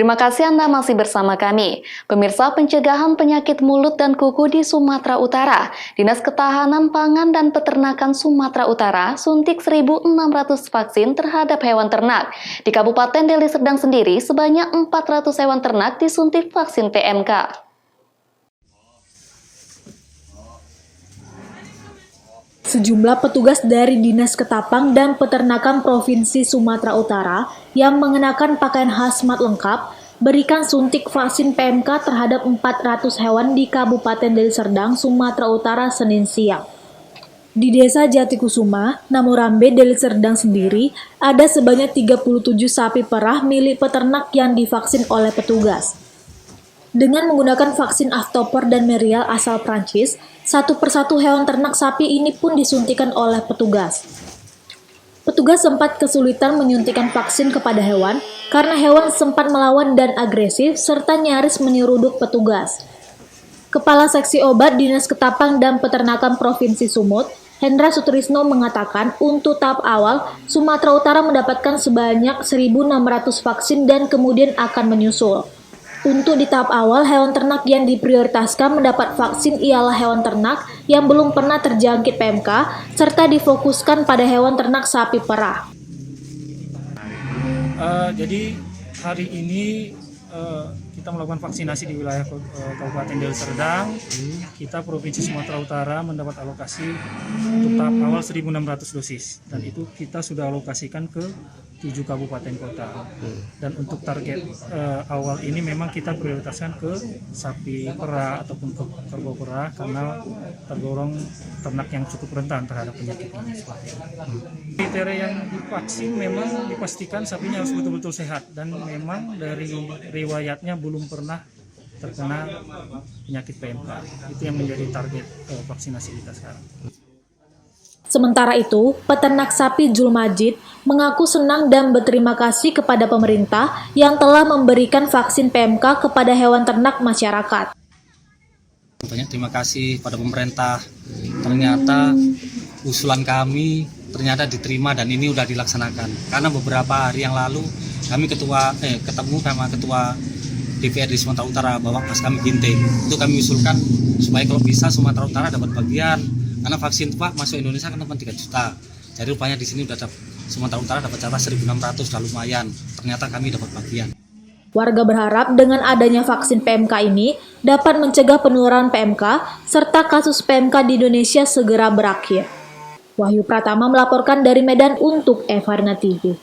Terima kasih Anda masih bersama kami. Pemirsa, pencegahan penyakit mulut dan kuku di Sumatera Utara. Dinas Ketahanan Pangan dan Peternakan Sumatera Utara suntik 1.600 vaksin terhadap hewan ternak. Di Kabupaten Deli Serdang sendiri, sebanyak 400 hewan ternak disuntik vaksin PMK. Sejumlah petugas dari Dinas Ketapang dan Peternakan Provinsi Sumatera Utara yang mengenakan pakaian hazmat lengkap berikan suntik vaksin PMK terhadap 400 hewan di Kabupaten Deli Serdang, Sumatera Utara, Senin siang. Di Desa Jatikusuma, Namurambe, Deli Serdang sendiri, ada sebanyak 37 sapi perah milik peternak yang divaksin oleh petugas. Dengan menggunakan vaksin Aftoper dan Merial asal Prancis, satu persatu hewan ternak sapi ini pun disuntikan oleh petugas. Petugas sempat kesulitan menyuntikkan vaksin kepada hewan karena hewan sempat melawan dan agresif serta nyaris menyeruduk petugas. Kepala Seksi Obat Dinas Ketapang dan Peternakan Provinsi Sumut, Hendra Sutrisno mengatakan untuk tahap awal, Sumatera Utara mendapatkan sebanyak 1.600 vaksin dan kemudian akan menyusul. Untuk di tahap awal, hewan ternak yang diprioritaskan mendapat vaksin ialah hewan ternak yang belum pernah terjangkit PMK, serta difokuskan pada hewan ternak sapi perah. Jadi hari ini kita melakukan vaksinasi di wilayah Kabupaten Deli Serdang. Kita Provinsi Sumatera Utara mendapat alokasi untuk tahap awal 1.600 dosis, dan itu kita sudah alokasikan ke 7 kabupaten kota. Dan untuk target awal ini memang kita prioritaskan ke sapi perah ataupun ke kerbau perah karena tergolong ternak yang cukup rentan terhadap penyakit ini. Kriteria yang divaksin memang dipastikan sapinya harus betul-betul sehat dan memang dari riwayatnya belum pernah terkena penyakit PMK. Itu yang menjadi target vaksinasi kita sekarang. Sementara itu, peternak sapi Jul Majid mengaku senang dan berterima kasih kepada pemerintah yang telah memberikan vaksin PMK kepada hewan ternak masyarakat. Banyak terima kasih pada pemerintah. Ternyata usulan kami ternyata diterima dan ini sudah dilaksanakan. Karena beberapa hari yang lalu kami ketemu sama ketua DPR di Sumatera Utara, Bapak Mas kami Ginting. Itu kami usulkan supaya kalau bisa Sumatera Utara dapat bagian. Karena vaksin itu Pak masuk Indonesia kan 3 juta. Jadi rupanya di sini udah Sumatera Utara dapat jatah 1.600, sudah lumayan. Ternyata kami dapat bagian. Warga berharap dengan adanya vaksin PMK ini dapat mencegah penularan PMK serta kasus PMK di Indonesia segera berakhir. Wahyu Pratama melaporkan dari Medan untuk Evarna TV.